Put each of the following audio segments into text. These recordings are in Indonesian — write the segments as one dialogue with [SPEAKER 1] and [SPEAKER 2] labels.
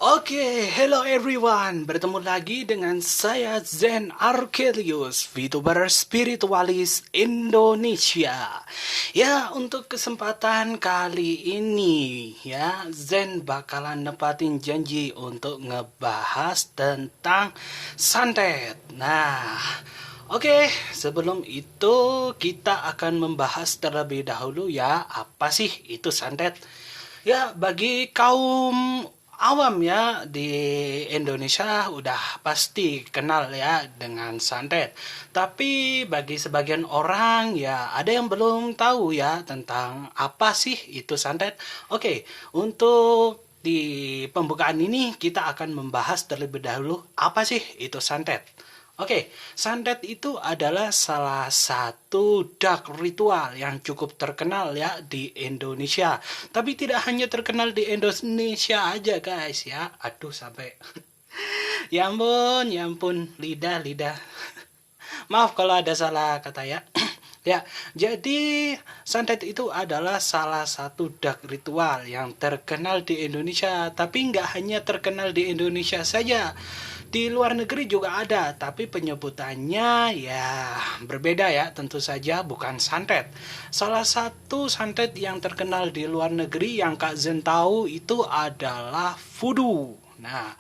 [SPEAKER 1] Oke, hello everyone. Bertemu lagi dengan saya Zen Arkelius, VTuber spiritualis Indonesia. Ya, untuk kesempatan kali ini ya, Zen bakalan nepatin janji untuk ngebahas tentang santet. Nah, oke, sebelum itu kita akan membahas terlebih dahulu ya, apa sih itu santet? Ya, bagi kaum awam ya di Indonesia udah pasti kenal ya dengan santet. Tapi bagi sebagian orang ya ada yang belum tahu ya tentang apa sih itu santet. Oke, untuk di pembukaan ini kita akan membahas terlebih dahulu apa sih itu santet. Oke, santet itu adalah salah satu dark ritual yang cukup terkenal ya di Indonesia. Tapi tidak hanya terkenal di Indonesia aja guys ya. Aduh sampai ya ampun, lidah. Maaf kalau ada salah kata ya. Ya, jadi santet itu adalah salah satu dark ritual yang terkenal di Indonesia. Tapi nggak hanya terkenal di Indonesia saja. Di luar negeri juga ada, tapi penyebutannya ya berbeda ya, tentu saja bukan santet. Salah satu santet yang terkenal di luar negeri yang Kak Zen tahu itu adalah voodoo. Nah,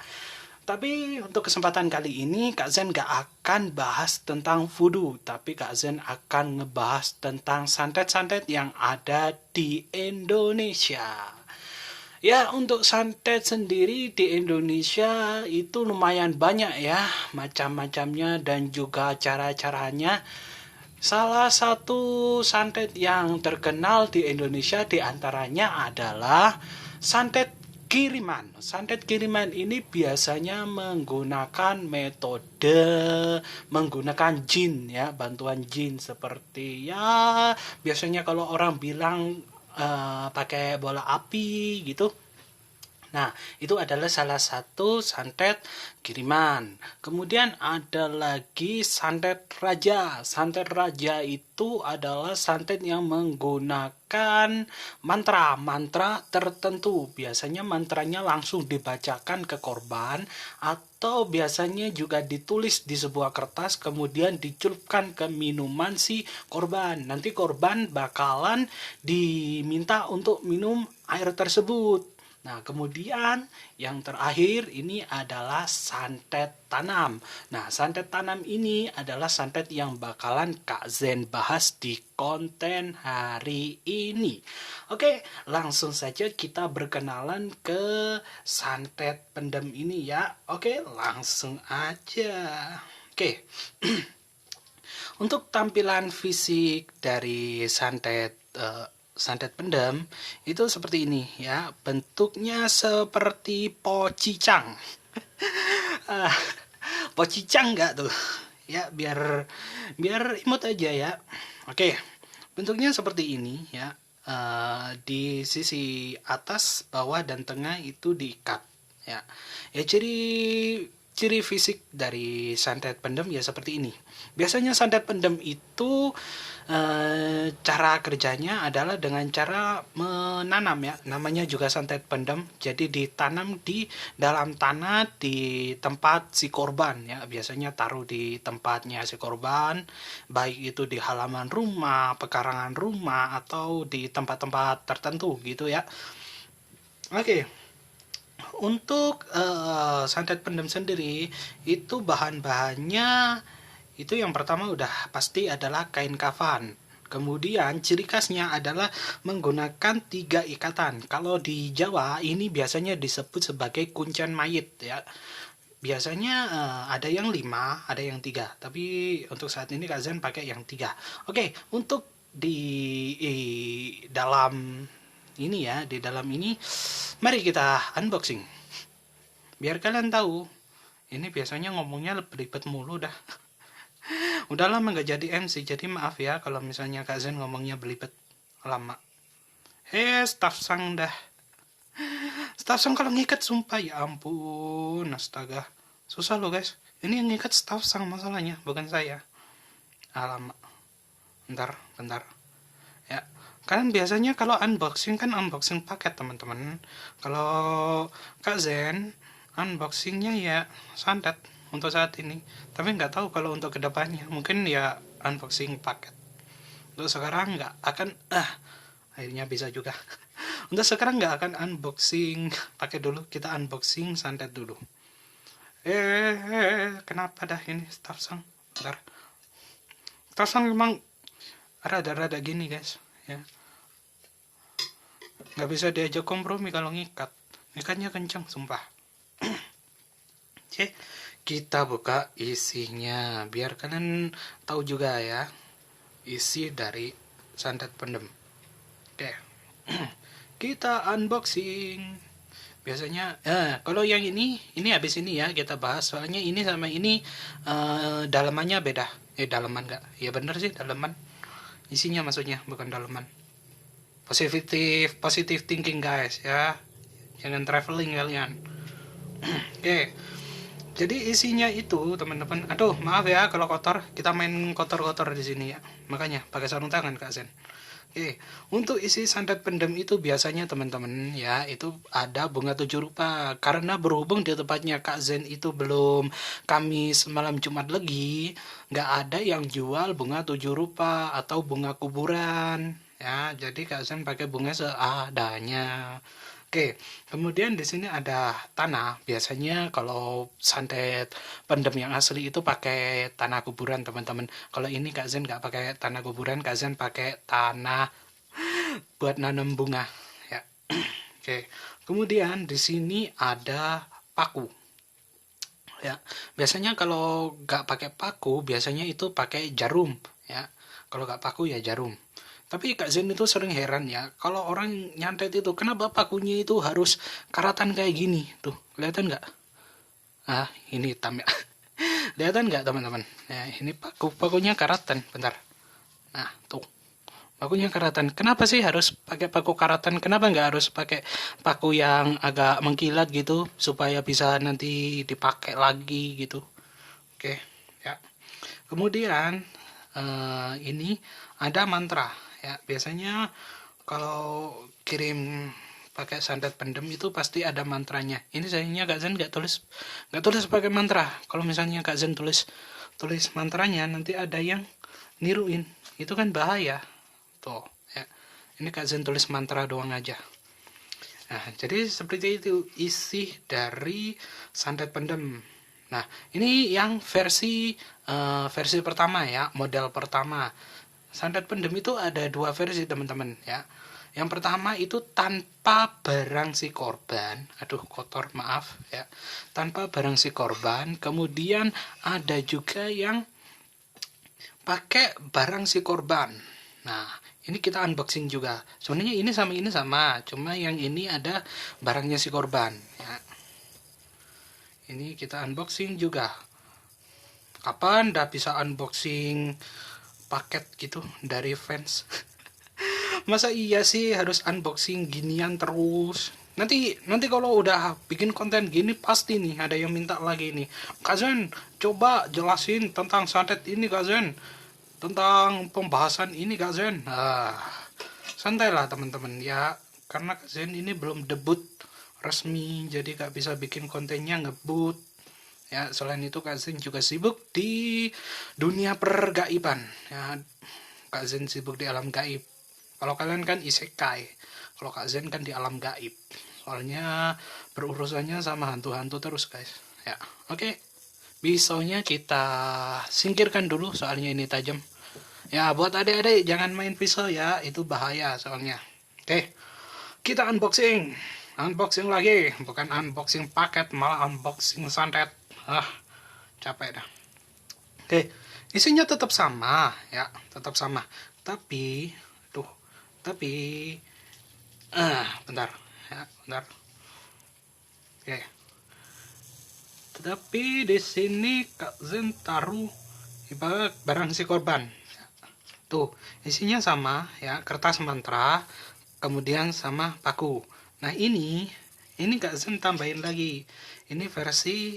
[SPEAKER 1] tapi untuk kesempatan kali ini Kak Zen gak akan bahas tentang voodoo, tapi Kak Zen akan ngebahas tentang santet-santet yang ada di Indonesia. Ya, untuk santet sendiri di Indonesia itu lumayan banyak ya, macam-macamnya dan juga cara-caranya. Salah satu santet yang terkenal di Indonesia diantaranya adalah santet kiriman. Santet kiriman ini biasanya menggunakan metode menggunakan jin ya, bantuan jin seperti ya biasanya kalau orang bilang pakai bola api gitu. Nah, itu adalah salah satu santet kiriman. Kemudian ada lagi santet raja. Santet raja itu adalah santet yang menggunakan mantra-mantra tertentu. Biasanya mantranya langsung dibacakan ke korban atau biasanya juga ditulis di sebuah kertas kemudian dicelupkan ke minuman si korban. Nanti korban bakalan diminta untuk minum air tersebut. Nah, kemudian yang terakhir ini adalah santet tanam. Nah, santet tanam ini adalah santet yang bakalan Kak Zen bahas di konten hari ini. Oke, langsung saja kita berkenalan ke santet pendem ini ya. Oke, langsung aja. Oke. Untuk tampilan fisik dari santet pendem itu seperti ini ya, bentuknya seperti pocicang. Ah, pocicang nggak tuh ya, biar biar imut aja ya. Oke, bentuknya seperti ini ya. Di sisi atas, bawah, dan tengah itu diikat ya. Ya, ciri fisik dari santet pendem ya seperti ini. Biasanya santet pendem itu cara kerjanya adalah dengan cara menanam ya. Namanya juga santet pendem. Jadi ditanam di dalam tanah di tempat si korban ya. Biasanya taruh di tempatnya si korban, baik itu di halaman rumah, pekarangan rumah, atau di tempat-tempat tertentu gitu ya. Oke. Untuk santet pendem sendiri itu bahan-bahannya itu yang pertama udah pasti adalah kain kafan. Kemudian ciri khasnya adalah menggunakan 3 ikatan. Kalau di Jawa ini biasanya disebut sebagai kuncen mayit ya. Biasanya ada yang 5, ada yang 3. Tapi untuk saat ini Kak Zen pakai yang 3. Oke, untuk dalam ini ya, di dalam ini mari kita unboxing. Biar kalian tahu, ini biasanya ngomongnya belibet mulu dah. Udah lama nggak jadi MC, jadi maaf ya kalau misalnya Kak Zen ngomongnya belibet lama. Staff sang dah. Staff sang kalau ngikat sumpah ya ampun, astaga. Susah loh guys. Ini yang ngikat staff sang masalahnya, bukan saya. Alamak. Bentar. Ya, kalian biasanya kalau unboxing kan unboxing paket teman-teman. Kalau Kak Zen unboxingnya ya santet untuk saat ini, tapi nggak tahu kalau untuk kedepannya mungkin ya unboxing paket. Untuk sekarang nggak akan akhirnya bisa juga. Untuk sekarang nggak akan unboxing paket dulu, kita unboxing santet dulu. Kenapa dah ini staf sang? Bentar. Staf sang memang rada-rada gini guys ya, nggak bisa diajak kompromi kalau ngikatnya kencang sumpah. Oke, kita buka isinya biar kalian tahu juga ya isi dari santet pendem. Oke. Kita unboxing. Biasanya kalau yang ini habis ini ya kita bahas, soalnya ini sama ini dalamannya beda. Dalaman enggak? Ya bener sih dalaman. Isinya maksudnya bukan dalaman. Positive thinking guys ya. Jangan traveling kalian. Oke. Jadi isinya itu teman-teman. Aduh, maaf ya kalau kotor. Kita main kotor-kotor di sini ya. Makanya pakai sarung tangan Kak Zen. Oke, untuk isi santet pendem itu biasanya teman-teman ya itu ada bunga 7 rupa. Karena berhubung di tempatnya Kak Zen itu belum Kamis malam Jumat lagi, nggak ada yang jual bunga 7 rupa atau bunga kuburan ya. Jadi Kak Zen pakai bunga seadanya. Oke, kemudian di sini ada tanah. Biasanya kalau santet pendem yang asli itu pakai tanah kuburan, teman-teman. Kalau ini Kak Zen nggak pakai tanah kuburan, Kak Zen pakai tanah buat nanam bunga. Ya, oke. Kemudian di sini ada paku. Ya, biasanya kalau nggak pakai paku, biasanya itu pakai jarum. Ya, kalau nggak paku ya jarum. Tapi Kak Zen itu sering heran ya, kalau orang nyantet itu, kenapa pakunya itu harus karatan kayak gini? Tuh, kelihatan nggak? Ini hitam ya. Kelihatan nggak teman-teman? Nah, ini pakunya karatan, bentar. Nah, tuh, pakunya karatan. Kenapa sih harus pakai paku karatan? Kenapa nggak harus pakai paku yang agak mengkilat gitu, supaya bisa nanti dipakai lagi gitu? Oke, ya. Kemudian, ini ada mantra. Ya, biasanya kalau kirim pakai santet pendem itu pasti ada mantranya. Ini sayangnya Kak Zen nggak tulis pakai mantra. Kalau misalnya Kak Zen tulis mantranya, nanti ada yang niruin. Itu kan bahaya. Tuh, ya. Ini Kak Zen tulis mantra doang aja. Nah, jadi seperti itu isi dari santet pendem. Nah, ini yang versi pertama ya, model pertama. Santet pendem itu ada 2 versi teman-teman ya. Yang pertama itu tanpa barang si korban. Aduh kotor maaf ya. Tanpa barang si korban. Kemudian ada juga yang pakai barang si korban. Nah, ini kita unboxing juga. Sebenarnya ini sama, cuma yang ini ada barangnya si korban ya. Ini kita unboxing juga. Kapan dah bisa unboxing paket gitu dari fans? Masa iya sih harus unboxing ginian terus? Nanti kalau udah bikin konten gini pasti nih ada yang minta lagi nih, Kak Zen coba jelasin tentang santet ini Kak Zen, tentang pembahasan ini Kak Zen. Santai lah teman-teman ya, karena Kak Zen ini belum debut resmi, jadi gak bisa bikin kontennya ngebut ya. Selain itu Kak Zen juga sibuk di dunia pergaiban ya. Kak Zen sibuk di alam gaib. Kalau kalian kan isekai, kalau Kak Zen kan di alam gaib. Soalnya berurusannya sama hantu-hantu terus guys ya. Oke, pisaunya kita singkirkan dulu soalnya ini tajam ya. Buat adik-adik jangan main pisau ya, itu bahaya soalnya. Oke, kita unboxing lagi, bukan unboxing paket malah unboxing santet. Capek dah. Oke, isinya tetap sama ya, tapi bentar ya, bentar. Oke, tetapi di sini Kak Zen taruh ibarat barang si korban. Tuh, isinya sama ya, kertas mantra, kemudian sama paku. Nah, ini Kak Zen tambahin lagi. Ini versi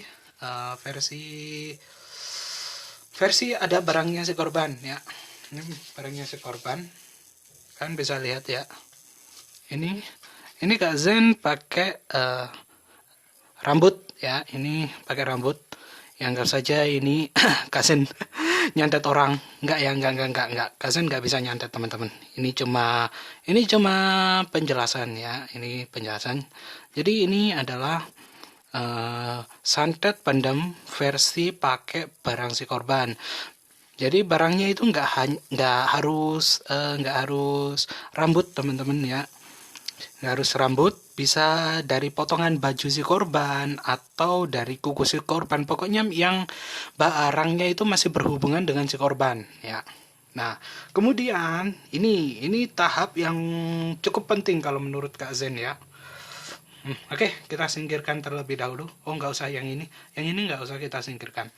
[SPEAKER 1] ada barangnya si korban ya. Ini barangnya si korban. Kan bisa lihat ya. Ini Kak Zen pakai rambut ya, ini pakai rambut. Yang anggap saja ini Kazen nyantet orang. Enggak ya, enggak. Kazen nggak bisa nyantet teman-teman. Ini cuma penjelasan ya, ini penjelasan. Jadi ini adalah santet pendem versi pakai barang si korban. Jadi barangnya itu nggak harus rambut teman-teman ya, nggak harus rambut, bisa dari potongan baju si korban atau dari kuku si korban, pokoknya yang barangnya itu masih berhubungan dengan si korban ya. Nah kemudian ini tahap yang cukup penting kalau menurut Kak Zen ya. Oke, kita singkirkan terlebih dahulu. Oh nggak usah yang ini nggak usah kita singkirkan.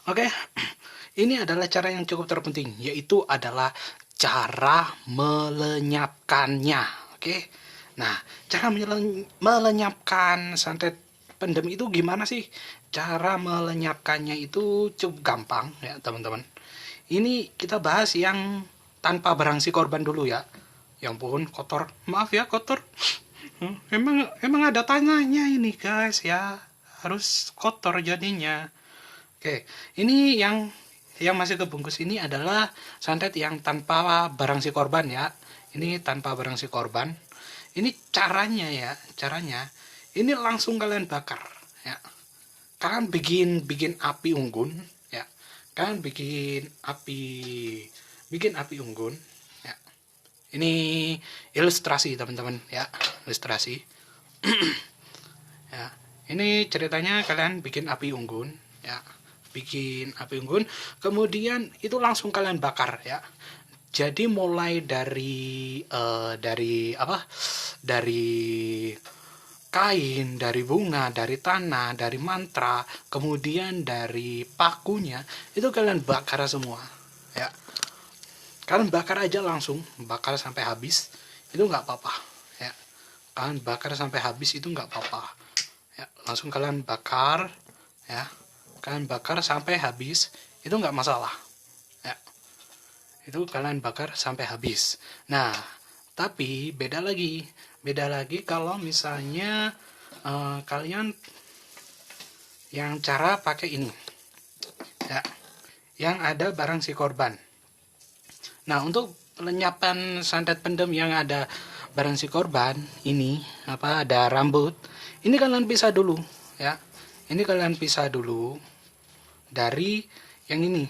[SPEAKER 1] Oke, ini adalah cara yang cukup terpenting, yaitu adalah cara melenyapkannya. Oke, nah cara melenyapkan santet pendem itu gimana sih? Cara melenyapkannya itu cukup gampang ya teman-teman. Ini kita bahas yang tanpa barang si korban dulu ya. Yang pun kotor, maaf ya kotor. Emang ada tanyanya ini guys ya, harus kotor jadinya. Oke, ini yang masih kebungkus ini adalah santet yang tanpa barang si korban ya. Ini tanpa barang si korban. Ini caranya ya, ini langsung kalian bakar ya. Kalian bikin api unggun ya. Kalian bikin api unggun ya. Ini ilustrasi teman-teman ya, ilustrasi. Ya, ini ceritanya kalian bikin api unggun ya. Kemudian itu langsung kalian bakar ya. Jadi mulai dari kain, dari bunga, dari tanah, dari mantra, kemudian dari pakunya, itu kalian bakar semua ya. Kalian bakar aja langsung, bakar sampai habis, itu nggak apa-apa ya. Kalian bakar sampai habis itu nggak apa-apa ya. Langsung kalian bakar ya. Kalian bakar sampai habis, itu nggak masalah ya. Itu kalian bakar sampai habis. Nah tapi beda lagi kalau misalnya kalian yang cara pakai ini ya, yang ada barang si korban. Nah untuk pelenyapan santet pendem yang ada barang si korban ini ada rambut, ini kalian pisah dulu ya. Ini kalian pisah dulu dari yang ini,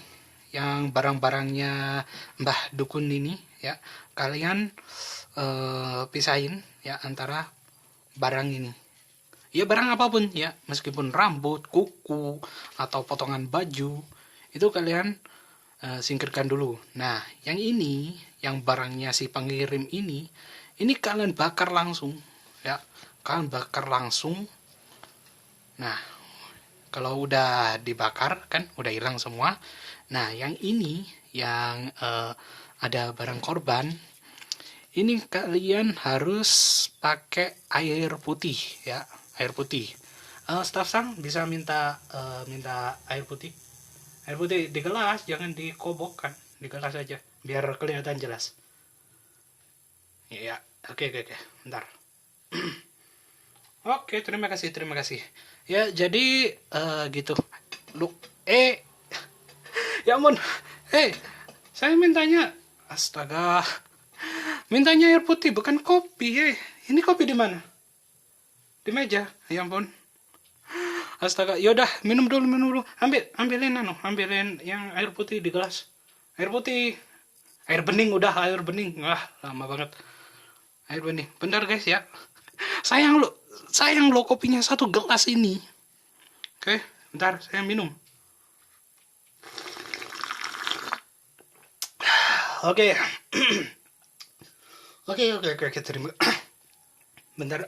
[SPEAKER 1] yang barang-barangnya Mbah Dukun ini ya. Kalian pisahin ya antara barang ini. Ya barang apapun ya, meskipun rambut, kuku, atau potongan baju, itu kalian singkirkan dulu. Nah, yang ini, yang barangnya si pengirim ini kalian bakar langsung ya. Kalian bakar langsung. Nah, kalau udah dibakar kan udah hilang semua. Nah yang ini yang ada barang korban, ini kalian harus pakai air putih ya, air putih. Staf sang bisa minta air putih di gelas, jangan dikobokkan, di gelas aja biar kelihatan jelas ya. Oke, bentar. Oke, terima kasih ya. Jadi gitu lu ya ampun, saya mintanya, astaga, mintanya air putih bukan kopi. Ini kopi di mana? Di meja. Ya ampun, astaga. Yaudah, minum dulu. Ambilin yang air putih di gelas. Air putih, air bening. Wah lama banget. Air bening, bentar guys ya. Sayang lo kopinya satu gelas ini. Oke, bentar saya minum. Oke. Oke, terima. Bentar.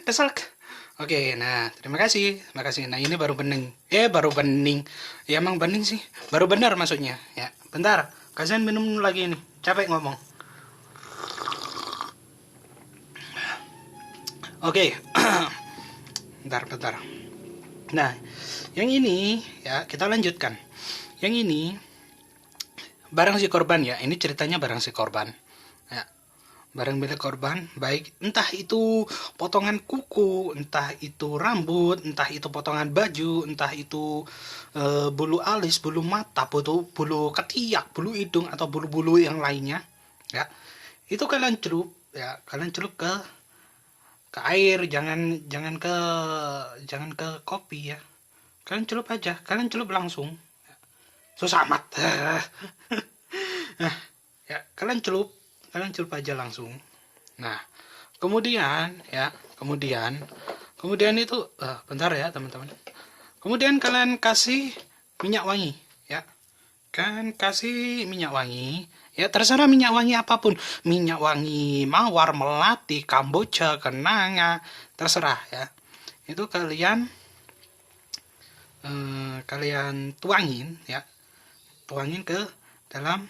[SPEAKER 1] Keselak. Oke, nah, terima kasih. Nah, ini baru bening. Baru bening. Ya emang bening sih. Baru benar maksudnya. Ya, bentar. Kasian minum lagi nih. Capek ngomong. Oke. Bentar. Nah, yang ini ya kita lanjutkan. Yang ini barang si korban ya. Ini ceritanya barang si korban. Ya. barang milik korban, baik entah itu potongan kuku, entah itu rambut, entah itu potongan baju, entah itu bulu alis, bulu mata, bulu ketiak, bulu hidung atau bulu-bulu yang lainnya, ya. Itu kalian celup, ya, kalian celup ke air, jangan ke kopi ya. Kalian celup aja, kalian celup langsung. Susah amat. Ya, kalian celup aja langsung. Nah, kemudian itu bentar ya teman-teman. Kemudian kalian kasih minyak wangi, ya. Kan kasih minyak wangi, ya terserah minyak wangi apapun. Minyak wangi mawar, melati, kamboja, kenanga, terserah ya. Itu kalian tuangin ya. Tuangin ke dalam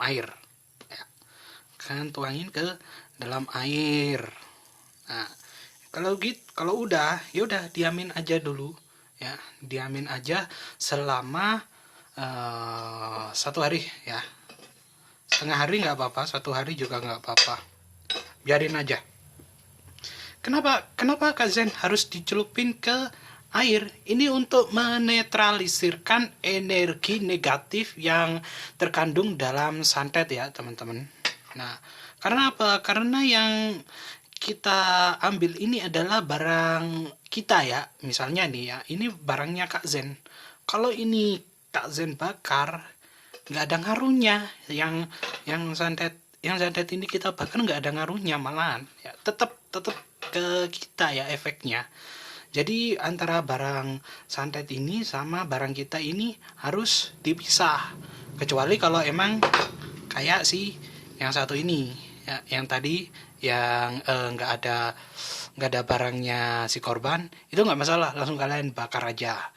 [SPEAKER 1] air ya. Kalian tuangin ke dalam air. Nah, kalau udah ya udah diamin aja dulu ya, diamin aja selama 1 hari ya. Setengah hari nggak apa-apa, 1 hari juga nggak apa-apa, biarin aja. Kenapa Kak Zen harus dicelupin ke air? Ini untuk menetralisirkan energi negatif yang terkandung dalam santet ya teman-teman. Nah, karena apa? Karena yang kita ambil ini adalah barang kita ya. Misalnya nih ya, ini barangnya Kak Zen. Kalau ini Kak Zen bakar, nggak ada ngaruhnya. Yang santet ini kita bakar nggak ada ngaruhnya, malahan ya tetap ke kita ya efeknya. Jadi antara barang santet ini sama barang kita ini harus dipisah. Kecuali kalau emang kayak si yang satu ini ya, yang tadi yang nggak ada barangnya si korban, itu nggak masalah, langsung kalian bakar aja,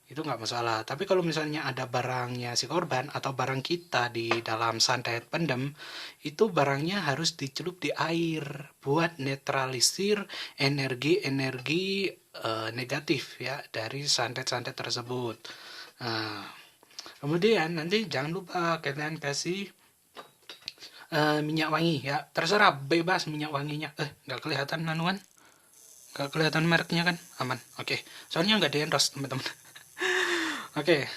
[SPEAKER 1] itu nggak masalah. Tapi kalau misalnya ada barangnya si korban atau barang kita di dalam santet pendem, itu barangnya harus dicelup di air buat netralisir energi-energi negatif ya dari santet-santet tersebut. Nah, kemudian nanti jangan lupa kalian kasih minyak wangi ya, terserah bebas minyak wanginya. Nggak kelihatan nanuan, nggak kelihatan mereknya kan, aman. Oke. Soalnya nggak di endorse teman-teman. Oke,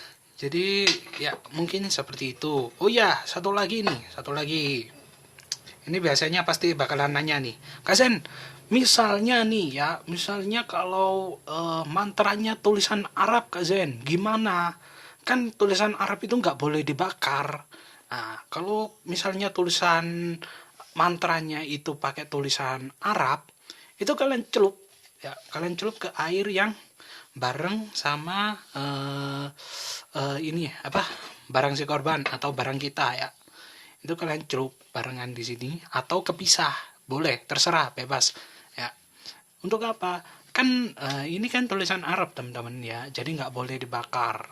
[SPEAKER 1] jadi ya mungkin seperti itu. Oh ya, satu lagi. Ini biasanya pasti bakalan nanya nih, Kak Zen, misalnya kalau mantranya tulisan Arab Kak Zen, gimana? Kan tulisan Arab itu nggak boleh dibakar. Nah, kalau misalnya tulisan mantranya itu pakai tulisan Arab, itu kalian celup ke air yang bareng sama ini apa, barang si korban atau barang kita ya. Itu kalian celup barengan di sini atau kepisah, boleh, terserah, bebas ya. Untuk apa? Kan ini kan tulisan Arab teman-teman ya, jadi nggak boleh dibakar.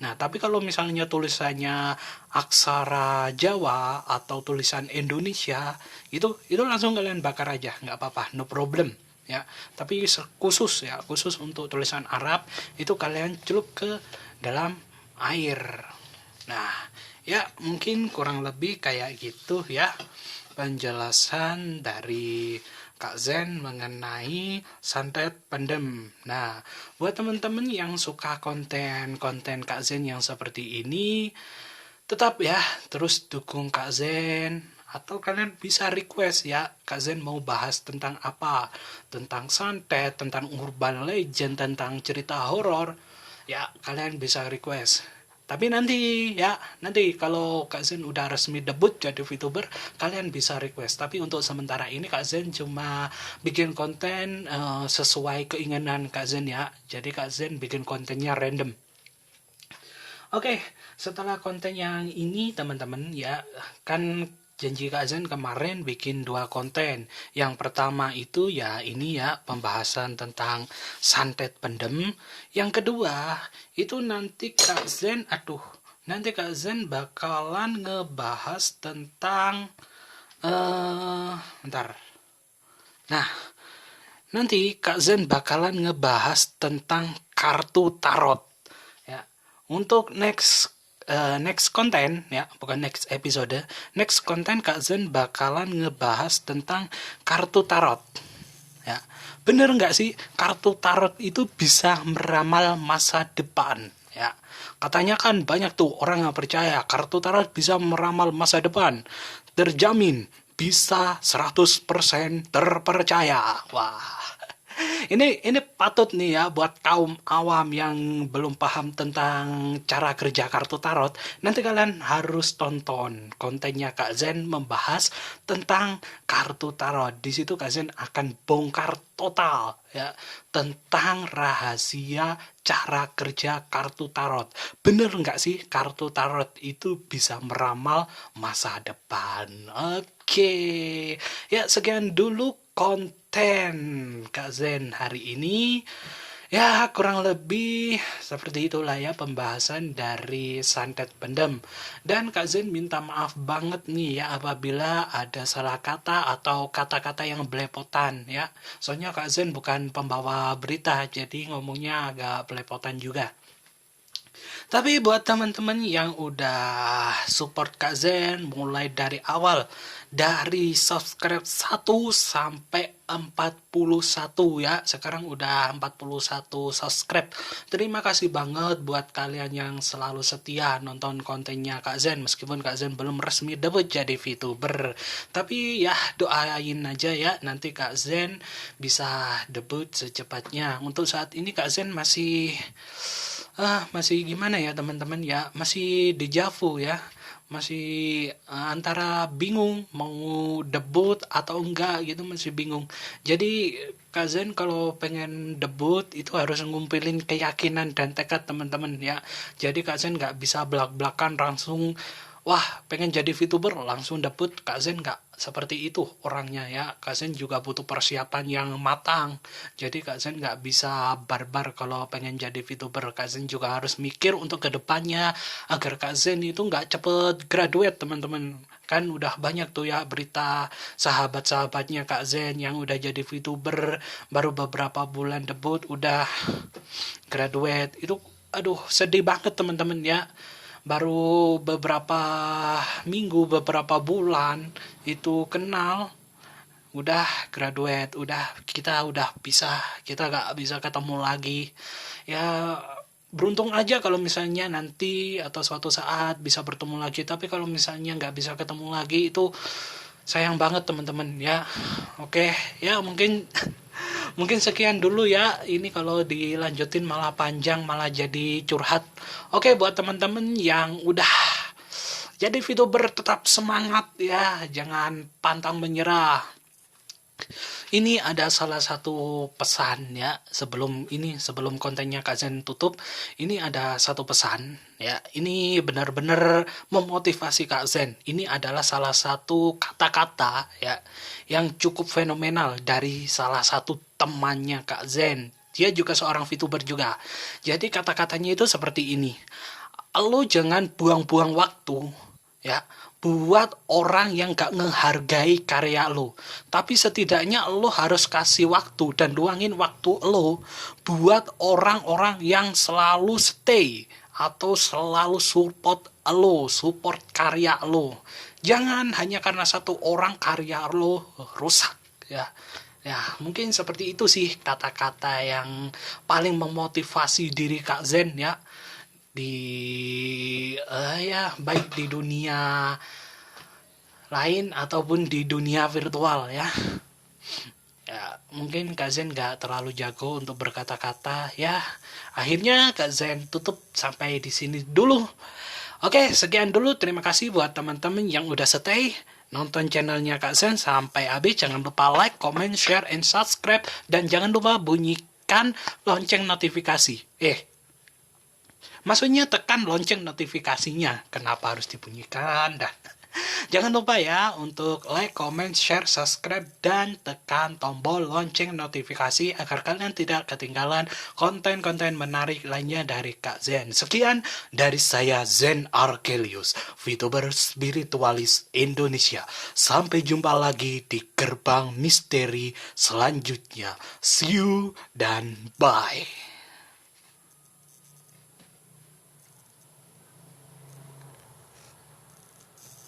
[SPEAKER 1] Nah, tapi kalau misalnya tulisannya aksara Jawa atau tulisan Indonesia, itu langsung kalian bakar aja, nggak apa-apa, no problem ya. Tapi khusus untuk tulisan Arab itu kalian celup ke dalam air. Nah, ya mungkin kurang lebih kayak gitu ya penjelasan dari Kak Zen mengenai santet pendem. Nah, buat teman-teman yang suka konten-konten Kak Zen yang seperti ini, tetap ya terus dukung Kak Zen, atau kalian bisa request ya, Kak Zen mau bahas tentang apa, tentang santet, tentang urban legend, tentang cerita horor ya, kalian bisa request. Tapi nanti kalau Kak Zen udah resmi debut jadi VTuber, kalian bisa request. Tapi untuk sementara ini Kak Zen cuma bikin konten sesuai keinginan Kak Zen ya. Jadi Kak Zen bikin kontennya random. Oke, setelah konten yang ini teman-teman ya, kan janji Kak Zen kemarin bikin 2 konten. Yang pertama itu ya ini ya, pembahasan tentang santet pendem. Yang kedua itu nanti Kak Zen bakalan ngebahas tentang bentar. Nah, nanti Kak Zen bakalan ngebahas tentang kartu tarot ya. Untuk next next konten ya, bukan next episode. Next konten Kak Zen bakalan ngebahas tentang kartu tarot. Ya, bener nggak sih kartu tarot itu bisa meramal masa depan? Ya, katanya kan banyak tuh orang yang percaya kartu tarot bisa meramal masa depan. Terjamin bisa 100% terpercaya. Wah. Ini patut nih ya buat kaum awam yang belum paham tentang cara kerja kartu tarot. Nanti kalian harus tonton kontennya Kak Zen membahas tentang kartu tarot. Di situ Kak Zen akan bongkar total ya tentang rahasia cara kerja kartu tarot. Bener nggak sih kartu tarot itu bisa meramal masa depan? Oke, ya sekian dulu konten Kak Zen hari ini. Ya kurang lebih seperti itulah ya pembahasan dari Santet Pendem. Dan Kak Zen minta maaf banget nih ya apabila ada salah kata atau kata-kata yang belepotan ya. Soalnya Kak Zen bukan pembawa berita, jadi ngomongnya agak belepotan juga. Tapi buat teman-teman yang udah support Kak Zen mulai dari awal, dari subscribe 1 sampai 41 ya. Sekarang udah 41 subscribe. Terima kasih banget buat kalian yang selalu setia nonton kontennya Kak Zen. Meskipun Kak Zen belum resmi debut jadi VTuber. Tapi ya doain aja ya nanti Kak Zen bisa debut secepatnya. Untuk saat ini Kak Zen masih gimana ya teman-teman ya, masih dejavu ya, masih antara bingung mau debut atau enggak gitu, masih bingung. Jadi Kak Zen kalau pengen debut itu harus ngumpulin keyakinan dan tekad teman-teman ya. Jadi Kak Zen nggak bisa belak-belakan langsung wah pengen jadi VTuber langsung debut. Kak Zen nggak seperti itu orangnya ya. Kak Zen juga butuh persiapan yang matang. Jadi Kak Zen nggak bisa barbar kalau pengen jadi VTuber. Kak Zen juga harus mikir untuk kedepannya agar Kak Zen itu nggak cepet graduate teman-teman. Kan udah banyak tuh ya berita sahabat-sahabatnya Kak Zen yang udah jadi VTuber baru beberapa bulan debut udah graduate. Itu aduh sedih banget teman-teman ya. Baru beberapa minggu, beberapa bulan itu kenal udah graduate, kita udah pisah, kita gak bisa ketemu lagi ya. Beruntung aja kalau misalnya nanti atau suatu saat bisa bertemu lagi, tapi kalau misalnya nggak bisa ketemu lagi itu sayang banget teman-teman ya. Oke ya mungkin sekian dulu ya. Ini kalau dilanjutin malah panjang, malah jadi curhat. Oke, buat teman-teman yang udah jadi VTuber tetap semangat ya, jangan pantang menyerah. Ini ada salah satu pesan ya, sebelum kontennya Kak Zen tutup, ini ada satu pesan ya. Ini benar-benar memotivasi Kak Zen. Ini adalah salah satu kata-kata ya yang cukup fenomenal dari salah satu temannya Kak Zen. Dia juga seorang VTuber juga. Jadi kata-katanya itu seperti ini. Lo jangan buang-buang waktu ya buat orang yang gak ngehargai karya lo. Tapi setidaknya lo harus kasih waktu dan luangin waktu lo buat orang-orang yang selalu stay atau selalu support karya lo. Jangan hanya karena satu orang karya lo rusak ya. Ya, mungkin seperti itu sih kata-kata yang paling memotivasi diri Kak Zen ya. Baik di dunia lain ataupun di dunia virtual ya. Ya, mungkin Kak Zen gak terlalu jago untuk berkata-kata ya. Akhirnya Kak Zen tutup sampai di sini dulu. Oke, sekian dulu. Terima kasih buat teman-teman yang udah stay nonton channelnya Kak Zen sampai habis. Jangan lupa like, comment, share, and subscribe. Dan jangan lupa bunyikan lonceng notifikasi. Maksudnya tekan lonceng notifikasinya. Kenapa harus dibunyikan? Jangan lupa ya untuk like, comment, share, subscribe, dan tekan tombol lonceng notifikasi agar kalian tidak ketinggalan konten-konten menarik lainnya dari Kak Zen. Sekian dari saya Zen Arkelius, VTuber spiritualis Indonesia. Sampai jumpa lagi di gerbang misteri selanjutnya. See you dan bye.